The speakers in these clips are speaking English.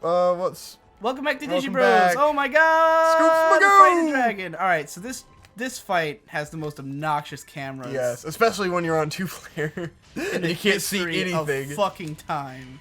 Welcome back to Digi Welcome Bros. back. Oh my god! Scoops The Magoo! fighting dragon. All right, so this fight has the most obnoxious cameras. Yes, especially when you're on 2-player and you can't see anything. Of fucking time.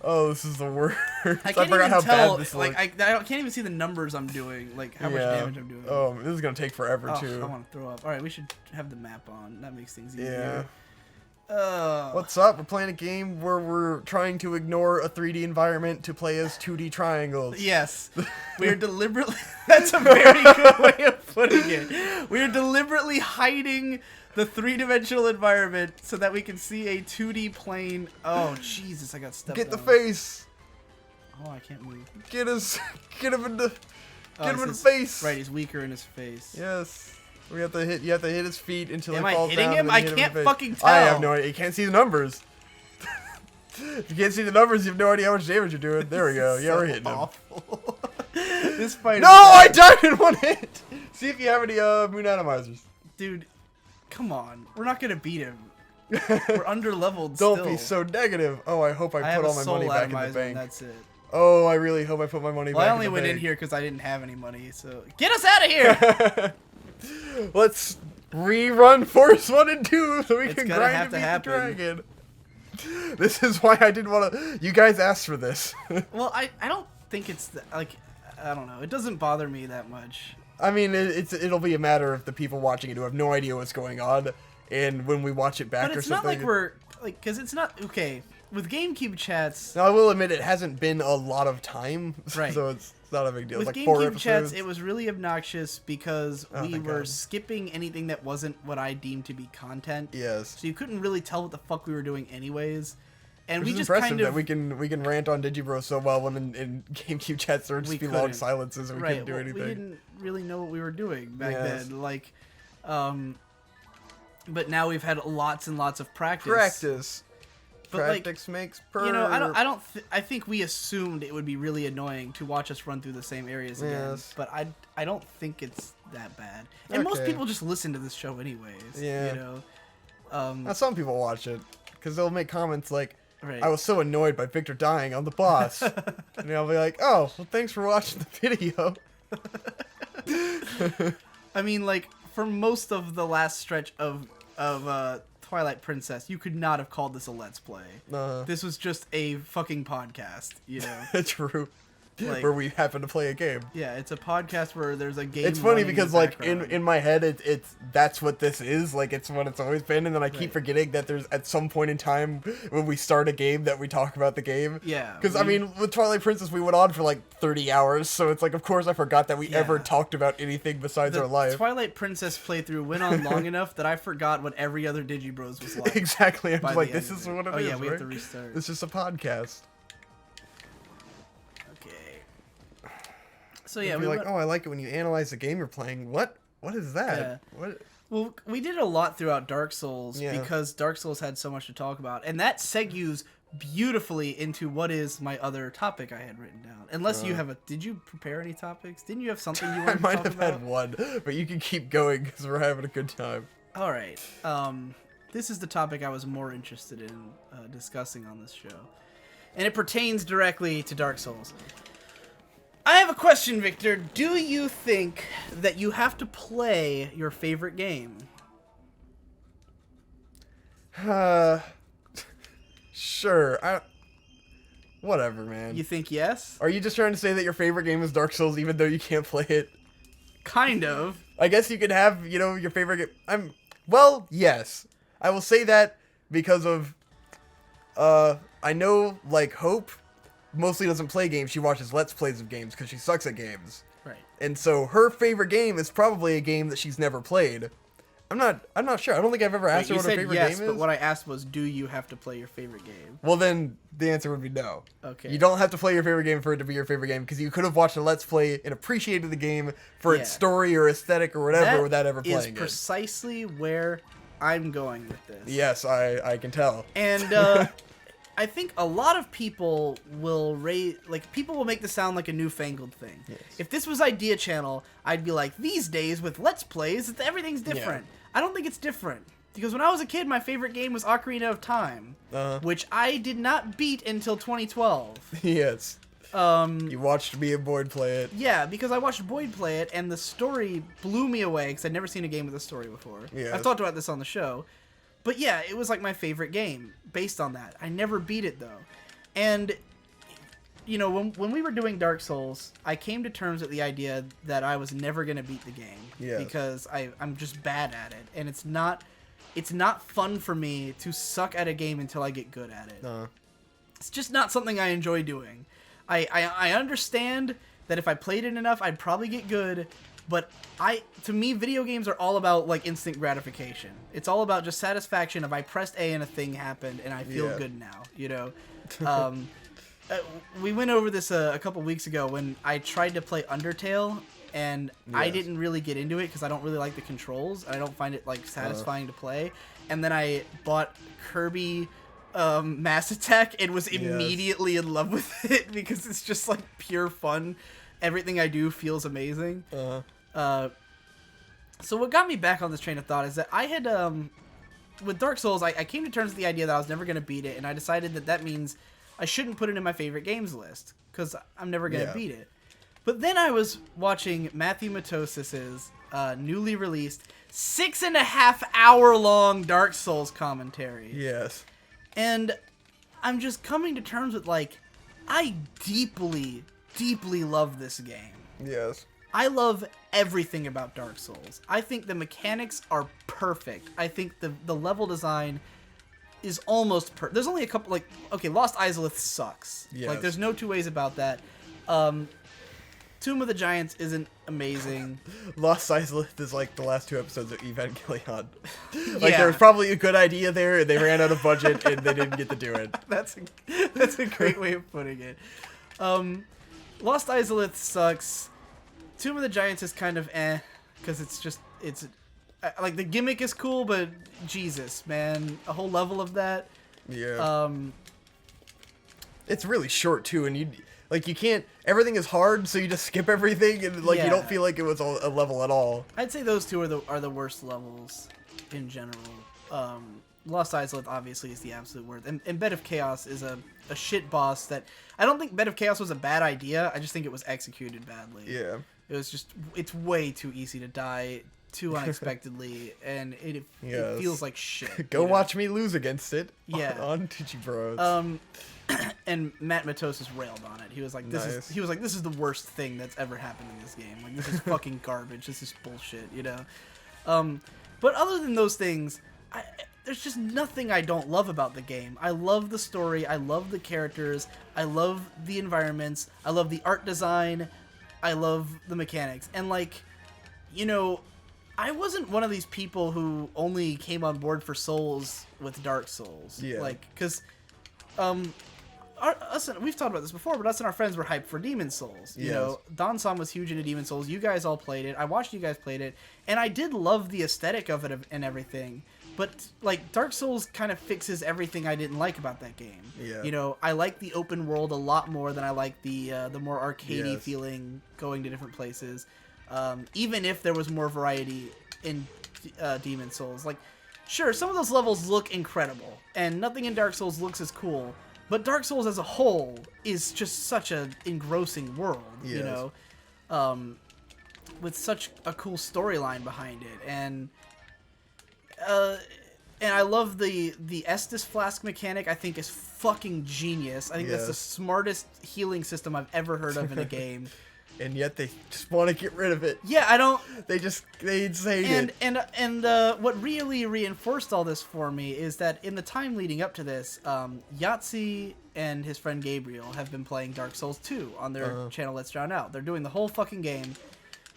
Oh, this is the worst. I can't forgot even how tell. bad this Like looks. I can't even see the numbers I'm doing. Like how much damage I'm doing. Oh, this is gonna take forever Oh, too. I want to throw up. All right, we should have the map on. That makes things easier. Yeah. Oh. What's up? We're playing a game where we're trying to ignore a 3D environment to play as 2D triangles. Yes. We are deliberately... That's a very good way of putting it. We are deliberately hiding the three-dimensional environment so that we can see a 2D plane. Oh, Jesus, I got stepped Get the on. face. Oh, I can't move. Get him in the His face. Right, he's weaker in his face. Yes. You have to hit his feet until Am he I falls hitting down. him? and then I you hit him in can't the face. fucking tell. I have no idea. You can't see the numbers. If you can't see the numbers, you have no idea how much damage you're doing. There we go. Yeah, we're hitting him. This fight No, I died in one hit. See if you have any moon atomizers. Dude, come on. We're not going to beat him. We're under-leveled still. Don't be so negative. Oh, I hope I put all my money back in the bank. That's it. Oh, I really hope I put my money back in the bank. I only went in here because I didn't have any money, so... Get us out of here! Let's rerun Force 1 and 2 so we can gonna grind have and to beat the dragon. This is why I didn't want to... You guys asked for this. Well, I don't think it's... Like, I don't know. It doesn't bother me that much. I mean, it'll be a matter of the people watching it who have no idea what's going on, and when we watch it back But or it's something... not like we're... Like, because it's not... Okay, with GameCube chats... Now, I will admit it hasn't been a lot of time, Right. so it's not a big deal. With It's like 4 GameCube episodes. chats, it was really obnoxious because we thank were God. skipping anything that wasn't what I deemed to be content. Yes. So you couldn't really tell what the fuck we were doing anyways. And Which we is just impressive kind of... that we can rant on Digibro so well when in GameCube chats there would just We be long couldn't. silences and we couldn't do well, anything. We didn't really know what we were doing back Yes. then. Like, but now we've had lots and lots of practice. Practice. But Practice makes perfect. You know, I think we assumed it would be really annoying to watch us run through the same areas again. Yes. But I don't think it's that bad. And most Okay. people just listen to this show anyways. Yeah. You know. Now, some people watch it because they'll make comments like, Right. "I was so annoyed by Victor dying on the boss," and I'll be like, "Oh, well, thanks for watching the video." I mean, like, for most of the last stretch of Twilight Princess, you could not have called this a Let's Play. This was just a fucking podcast, you know? True. Like, Where we happen to play a game. yeah, it's a podcast where there's a game. It's funny running because the like background. in my head it's that's what this is, like it's what it's always been, and then I keep forgetting that there's at some point in time when we start a game that we talk about the game. Yeah, because I mean with Twilight Princess we went on for like 30 hours, so it's like of course I forgot that we ever talked about anything besides our life. Twilight Princess playthrough went on long enough that I forgot what every other Digibros was like. Exactly, I'm by just the like end this of is it. what it is. Oh yeah, we have right? to restart. It's just a podcast. Okay. So yeah, You'd be like, oh, I like it when you analyze the game you're playing. What is that? Yeah. What? Well, we did a lot throughout Dark Souls Yeah. because Dark Souls had so much to talk about, and that segues beautifully into what is my other topic I had written down. Unless you have did you prepare any topics? Didn't you have something you wanted I to might talk have about? had one, but you can keep going because we're having a good time. All right. This is the topic I was more interested in discussing on this show, and it pertains directly to Dark Souls. I have a question, Victor. Do you think that you have to play your favorite game? Sure. Whatever, man. You think yes? Are you just trying to say that your favorite game is Dark Souls even though you can't play it? Kind of. I guess you could have, your favorite game. Well, yes. I will say that because of, I know, like, Hope mostly doesn't play games. She watches Let's Plays of games because she sucks at games. Right. And so her favorite game is probably a game that she's never played. I'm not sure. I don't think I've ever asked her You what her said favorite yes, game but is. what I asked was, do you have to play your favorite game? Well, then the answer would be no. Okay. You don't have to play your favorite game for it to be your favorite game because you could have watched a Let's Play and appreciated the game for its story or aesthetic or whatever without ever playing it. That is precisely where I'm going with this. Yes, I can tell. And I think a lot of people will people will make this sound like a newfangled thing. Yes. If this was Idea Channel, I'd be like, these days with Let's Plays, everything's different. I don't think it's different. Because when I was a kid, my favorite game was Ocarina of Time, which I did not beat until 2012. Yes. You watched me and Boyd play it. Yeah, because I watched Boyd play it, and the story blew me away, because I'd never seen a game with a story before. Yes. I've talked about this on the show. But yeah, it was like my favorite game, based on that. I never beat it, though. And, you know, when we were doing Dark Souls, I came to terms with the idea that I was never going to beat the game. Yes. Because I'm just bad at it. And it's not fun for me to suck at a game until I get good at it. It's just not something I enjoy doing. I understand that if I played it enough, I'd probably get good, but to me, video games are all about, like, instant gratification. It's all about just satisfaction of I pressed A and a thing happened, and I feel good now, you know? We went over this a couple weeks ago when I tried to play Undertale, and I didn't really get into it because I don't really like the controls, and I don't find it, like, satisfying to play. And then I bought Kirby Mass Attack and was immediately in love with it because it's just like pure fun. Everything I do feels amazing. So what got me back on this train of thought is that I had with Dark Souls, I came to terms with the idea that I was never going to beat it, and I decided that means I shouldn't put it in my favorite games list because I'm never going to beat it. But then I was watching Matthew Matosis's newly released 6.5 hour long Dark Souls commentary. Yes. And I'm just coming to terms with, like, I deeply, deeply love this game. Yes. I love everything about Dark Souls. I think the mechanics are perfect. I think the level design is almost perfect. There's only a couple, like, okay, Lost Izalith sucks. Yes. Like, there's no two ways about that. Tomb of the Giants isn't amazing. Lost Izalith is like the last 2 episodes of Evangelion. Like, there was probably a good idea there, and they ran out of budget, and they didn't get to do it. That's a great way of putting it. Lost Izalith sucks. Tomb of the Giants is kind of because it's like, the gimmick is cool, but Jesus, man, a whole level of that. Yeah. It's really short too, and you can't. Everything is hard, so you just skip everything, and you don't feel like it was a level at all. I'd say those two are the worst levels in general. Lost Izalith obviously is the absolute worst, and Bed of Chaos is a shit boss that I don't think Bed of Chaos was a bad idea. I just think it was executed badly. Yeah. It's way too ezy to die too unexpectedly, and it feels like shit. Go watch me lose against it. Yeah. On Digi Bros. And Matt Matosis railed on it. He was like, "This is the worst thing that's ever happened in this game. Like, this is fucking garbage. This is bullshit." You know. But other than those things, there's just nothing I don't love about the game. I love the story. I love the characters. I love the environments. I love the art design. I love the mechanics. And, like, you know, I wasn't one of these people who only came on board for Souls with Dark Souls. Yeah. Like, because we've talked about this before, but us and our friends were hyped for Demon Souls. You know, Don-san was huge into Demon Souls. You guys all played it. I watched you guys played it, and I did love the aesthetic of it and everything. But, like, Dark Souls kind of fixes everything I didn't like about that game. Yeah. You know, I like the open world a lot more than I like the more arcadey feeling going to different places. Even if there was more variety in Demon Souls. Like, sure, some of those levels look incredible, and nothing in Dark Souls looks as cool. But Dark Souls as a whole is just such an engrossing world, you know, with such a cool storyline behind it, and I love the Estus Flask mechanic. I think is fucking genius. I think that's the smartest healing system I've ever heard of in a game. And yet they just want to get rid of it. Yeah, I don't. They hate it. And what really reinforced all this for me is that in the time leading up to this, Yahtzee and his friend Gabriel have been playing Dark Souls 2 on their channel Let's Drown Out. They're doing the whole fucking game,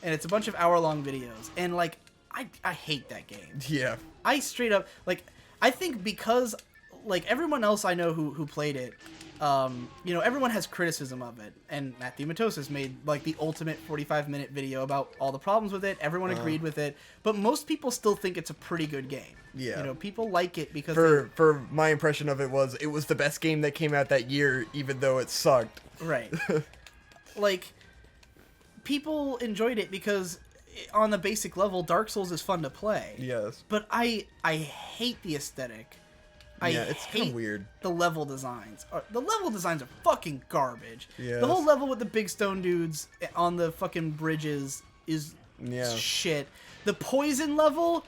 and it's a bunch of hour-long videos. And, like, I hate that game. Yeah. I straight up, like, I think because, like, everyone else I know who played it, you know, everyone has criticism of it, and Matthew Matosis made, like, the ultimate 45-minute video about all the problems with it. Everyone agreed with it, but most people still think it's a pretty good game. Yeah. You know, people like it because... For my impression of it was the best game that came out that year, even though it sucked. Right. Like, people enjoyed it because on the basic level, Dark Souls is fun to play. Yes. But I hate the aesthetic. Yeah, it's kind hate of weird. the level designs. The level designs are fucking garbage. Yes. The whole level with the big stone dudes on the fucking bridges is shit. The poison level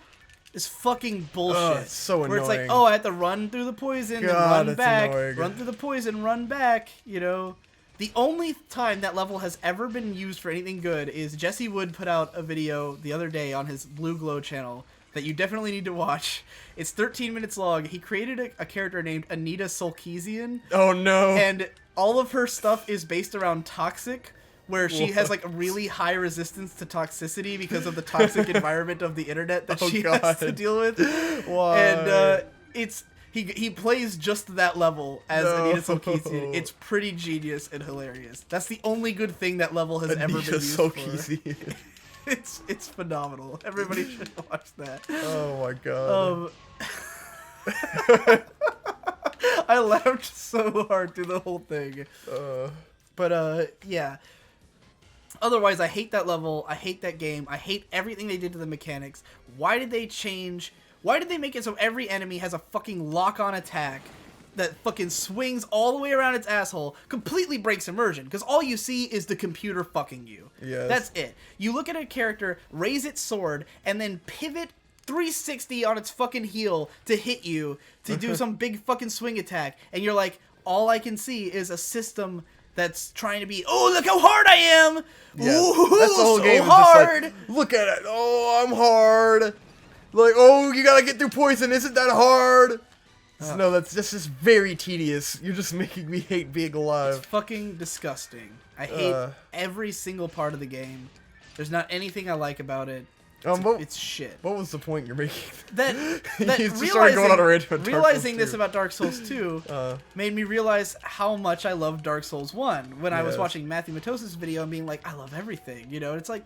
is fucking bullshit. It's so Where it's like, annoying. oh, I have to run through the poison, then God, run that's back, annoying. run through the poison, run back, you know. The only time that level has ever been used for anything good is Jesse Wood put out a video the other day on his Blue Glow channel that you definitely need to watch. It's 13 minutes long. He created a character named Anita Solkezian. Oh no. And all of her stuff is based around toxic, where she has like a really high resistance to toxicity because of the toxic environment of the internet that she has to deal with. Why? And he plays just that level as Anita Solkezian. It's pretty genius and hilarious. That's the only good thing that level has ever been used for. It's phenomenal. Everybody should watch that. Oh my god. I laughed so hard through the whole thing. But yeah. Otherwise, I hate that level. I hate that game. I hate everything they did to the mechanics. Why did they change? Why did they make it so every enemy has a fucking lock-on attack that fucking swings all the way around its asshole, completely breaks immersion, because all you see is the computer fucking you. Yes. That's it. You look at a character, raise its sword, and then pivot 360 on its fucking heel to hit you, to do some big fucking swing attack, and you're like, all I can see is a system that's trying to be, oh, look how hard I am! Yeah. Ooh, That's the whole so game. hard! Just like, look at it. Oh, I'm hard. Like, oh, you gotta get through poison. Isn't that hard? No, that's just very tedious. You're just making me hate being alive. It's fucking disgusting. I hate every single part of the game. There's not anything I like about it. It's shit. What was the point you're making? That You just started going on a rant about Dark realizing Souls this 2. about Dark Souls 2 made me realize how much I love Dark Souls 1 when I was watching Matthew Matos's video and being like, I love everything, you know? It's like,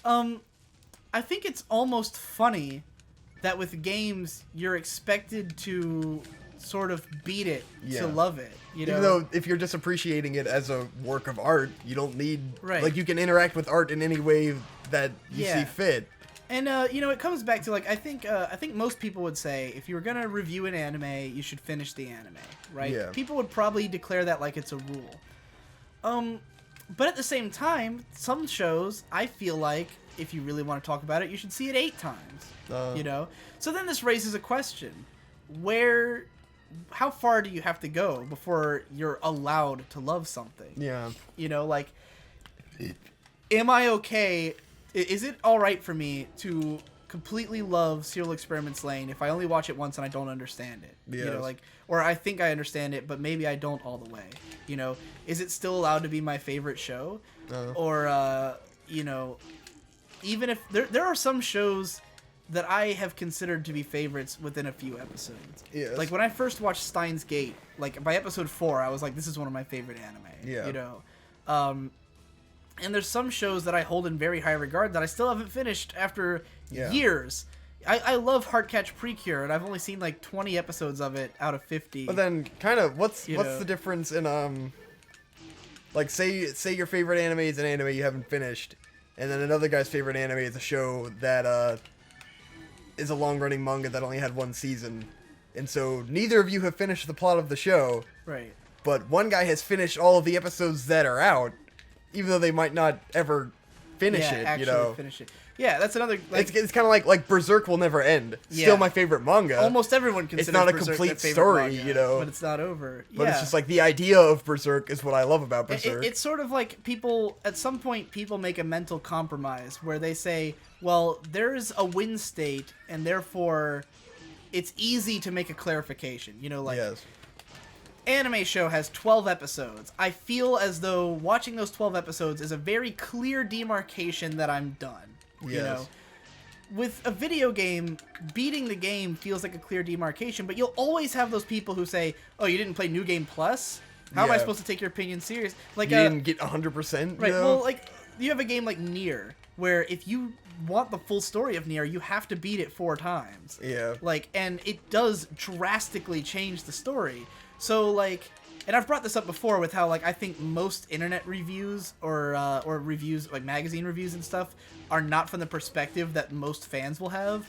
I think it's almost funny that with games you're expected to sort of beat it to love it, you know? Even though if you're just appreciating it as a work of art, you don't need like you can interact with art in any way that you see fit. And you know, it comes back to like I think most people would say if you were gonna review an anime, you should finish the anime, right? Yeah. People would probably declare that like it's a rule. But at the same time, some shows I feel like if you really want to talk about it, you should see it 8 times. You know? So then this raises a question. How far do you have to go before you're allowed to love something? Yeah. You know, like, am I okay? Is it alright for me to completely love Serial Experiments Lane if I only watch it once and I don't understand it? Yes. You know, like, or I think I understand it, but maybe I don't all the way. You know, is it still allowed to be my favorite show? Or, you know, even if there are some shows that I have considered to be favorites within a few episodes. Yes. Like when I first watched Steins Gate, like by episode 4, I was like, this is one of my favorite anime. Yeah. You know, and there's some shows that I hold in very high regard that I still haven't finished after years. I love Heartcatch Precure, and I've only seen like 20 episodes of it out of 50. But then, kind of, what's the difference in like say your favorite anime is an anime you haven't finished, and then another guy's favorite anime is a show that is a long-running manga that only had 1 season, and so neither of you have finished the plot of the show. Right. But one guy has finished all of the episodes that are out, even though they might not ever finish it. Actually you know. Finish it. Yeah, that's another. Like, it's kind of like Berserk will never end. Still my favorite manga. Almost everyone considers it's not a Berserk complete their favorite story, manga, you know. But it's not over. But it's just like the idea of Berserk is what I love about Berserk. It's sort of like people, at some point, people make a mental compromise where they say, well, there's a win state, and therefore it's easy to make a clarification. You know, like, anime show has 12 episodes. I feel as though watching those 12 episodes is a very clear demarcation that I'm done. You know? With a video game, beating the game feels like a clear demarcation, but you'll always have those people who say, oh, you didn't play New Game Plus? How am I supposed to take your opinion serious? Like, you didn't get 100%? Right, you know? well, like, you have a game like Nier, where if you want the full story of Nier, you have to beat it 4 times. Yeah. Like, and it does drastically change the story. So, like, and I've brought this up before with how, like, I think most internet reviews or reviews, like magazine reviews and stuff, are not from the perspective that most fans will have.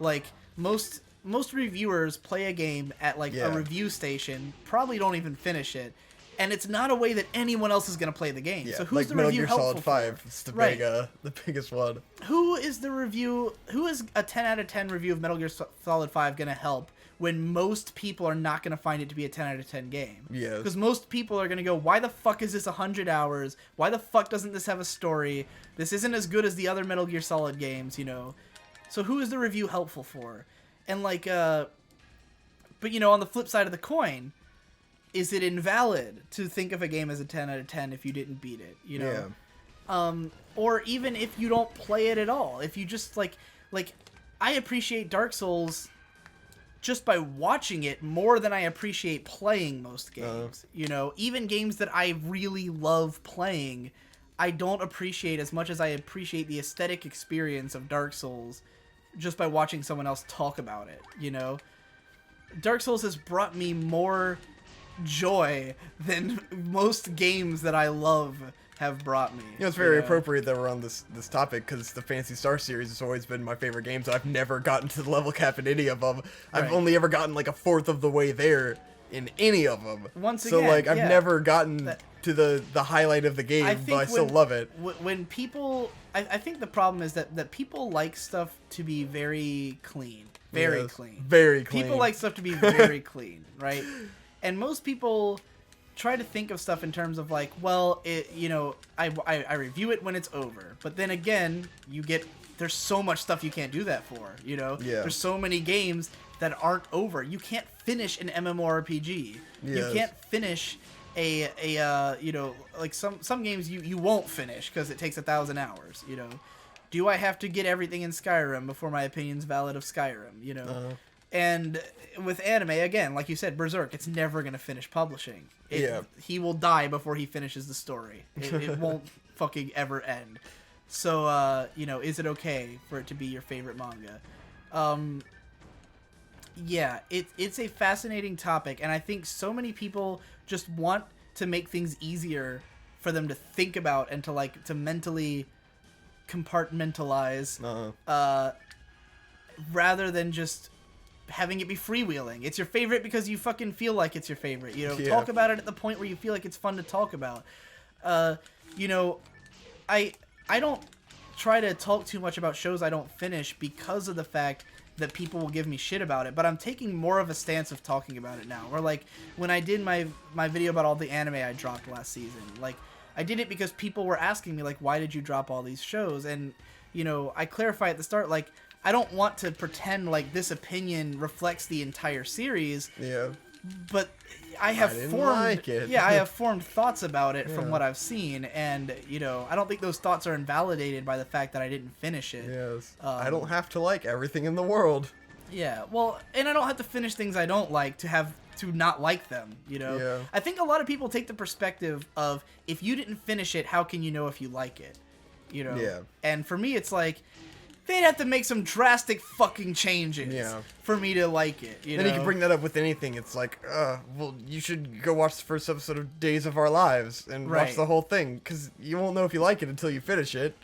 Like, most most reviewers play a game at like a review station, probably don't even finish it, and it's not a way that anyone else is going to play the game. Yeah, So who's like the Metal review Gear helpful Solid 5. for? It's the Right. the biggest one. Who is a 10 out of 10 review of Metal Gear Solid 5 going to help when most people are not going to find it to be a 10 out of 10 game? Yes. Because most people are going to go, why the fuck is this 100 hours? Why the fuck doesn't this have a story? This isn't as good as the other Metal Gear Solid games, you know? So who is the review helpful for? And like, but you know, on the flip side of the coin, is it invalid to think of a game as a 10 out of 10 if you didn't beat it, you know? Yeah. Or even if you don't play it at all. If you just, like, I appreciate Dark Souls just by watching it more than I appreciate playing most games. You know, even games that I really love playing, I don't appreciate as much as I appreciate the aesthetic experience of Dark Souls just by watching someone else talk about it, you know? Dark Souls has brought me more joy than most games that I love have brought me. You know, it's very appropriate that we're on this topic because the Phantasy Star series has always been my favorite games. I've never gotten to the level cap in any of them. I've only ever gotten like a fourth of the way there in any of them. So like I've never gotten to the highlight of the game, but I still love it. When people, I think the problem is that people like stuff to be very clean. Very clean. Very clean. People like stuff to be very clean, right? And most people try to think of stuff in terms of like, well, you know, I review it when it's over. But then again, there's so much stuff you can't do that for, you know? Yeah. There's so many games that aren't over. You can't finish an MMORPG. You can't finish a you know, like some games you won't finish because it takes 1,000 hours, you know? Do I have to get everything in Skyrim before my opinion's valid of Skyrim, you know? And with anime, again, like you said, Berserk, it's never going to finish publishing. He will die before he finishes the story. It won't fucking ever end. So, you know, is it okay for it to be your favorite manga? Yeah, it's a fascinating topic, and I think so many people just want to make things easier for them to think about and to mentally compartmentalize rather than just having it be freewheeling. It's your favorite because you fucking feel like it's your favorite, you know? Talk about it at the point where you feel like it's fun to talk about. You know, I don't try to talk too much about shows I don't finish because of the fact that people will give me shit about it, but I'm taking more of a stance of talking about it now. Or like when I did my video about all the anime I dropped last season, like I did it because people were asking me like, why did you drop all these shows? And you know, I clarify at the start, like I don't want to pretend like this opinion reflects the entire series. Yeah. But I have like it. I have formed thoughts about it from what I've seen, and you know, I don't think those thoughts are invalidated by the fact that I didn't finish it. Yes. I don't have to like everything in the world. Yeah. Well, and I don't have to finish things I don't like to not like them, you know? Yeah. I think a lot of people take the perspective of, if you didn't finish it, how can you know if you like it? You know? Yeah. And for me, it's like, they'd have to make some drastic fucking changes for me to like it, you know? Then you can bring that up with anything. It's like, well, you should go watch the first episode of Days of Our Lives and watch the whole thing, because you won't know if you like it until you finish it.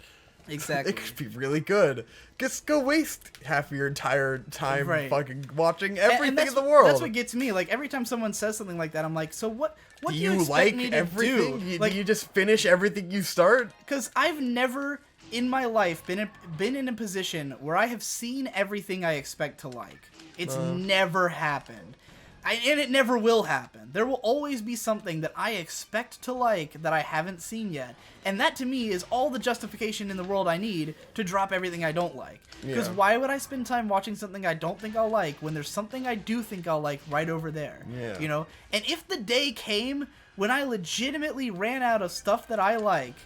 Exactly. It could be really good. Just go waste half of your entire time fucking watching everything in the world. That's what gets me. Like, every time someone says something like that, I'm like, so what do you expect like me to everything? do? Like, you just finish everything you start? Because I've never in my life been in a position where I have seen everything I expect to like. It's never happened. And it never will happen. There will always be something that I expect to like that I haven't seen yet. And that, to me, is all the justification in the world I need to drop everything I don't like. Because why would I spend time watching something I don't think I'll like when there's something I do think I'll like right over there? Yeah. You know? And if the day came when I legitimately ran out of stuff that I like,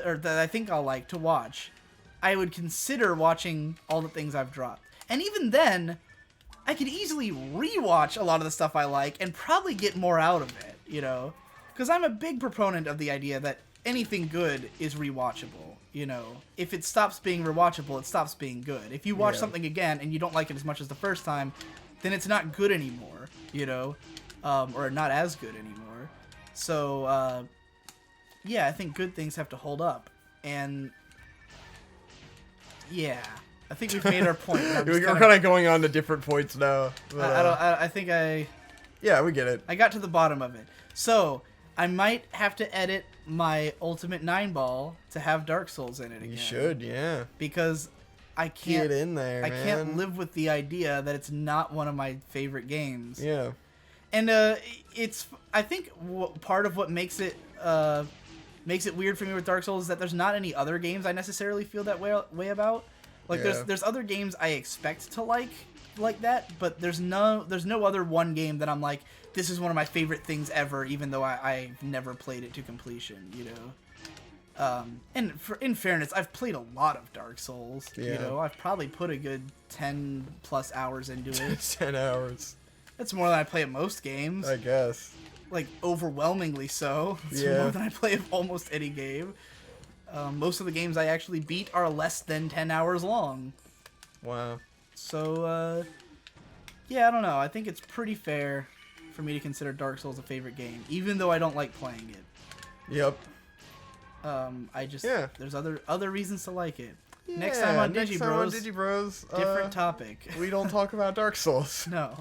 or that I think I'll like to watch, I would consider watching all the things I've dropped. And even then, I could easily rewatch a lot of the stuff I like and probably get more out of it, you know? Because I'm a big proponent of the idea that anything good is rewatchable, you know? If it stops being rewatchable, it stops being good. If you watch something again and you don't like it as much as the first time, then it's not good anymore, you know? Or not as good anymore. So, yeah, I think good things have to hold up. And, yeah, I think we've made our point. We're kind of going on to different points now. But, I think yeah, we get it. I got to the bottom of it. So I might have to edit my Ultimate 9-ball to have Dark Souls in it again. You should, yeah. Because I can't get in there. I can't live with the idea that it's not one of my favorite games. Yeah. And it's I think part of what makes it weird for me with Dark Souls is that there's not any other games I necessarily feel that way about. Like there's other games I expect to like that, but there's no other one game that I'm like, this is one of my favorite things ever, even though I've never played it to completion, you know. And in fairness, I've played a lot of Dark Souls. Yeah. You know, I've probably put a good 10 plus hours into it. 10 hours. That's more than I play at most games. I guess. Like, overwhelmingly so. It's more than I play of almost any game. Most of the games I actually beat are less than 10 hours long. Wow. So, yeah, I don't know. I think it's pretty fair for me to consider Dark Souls a favorite game, even though I don't like playing it. Yep. There's other reasons to like it. Yeah, Next time on Digi Bros, different topic. topic. We don't talk about Dark Souls. No.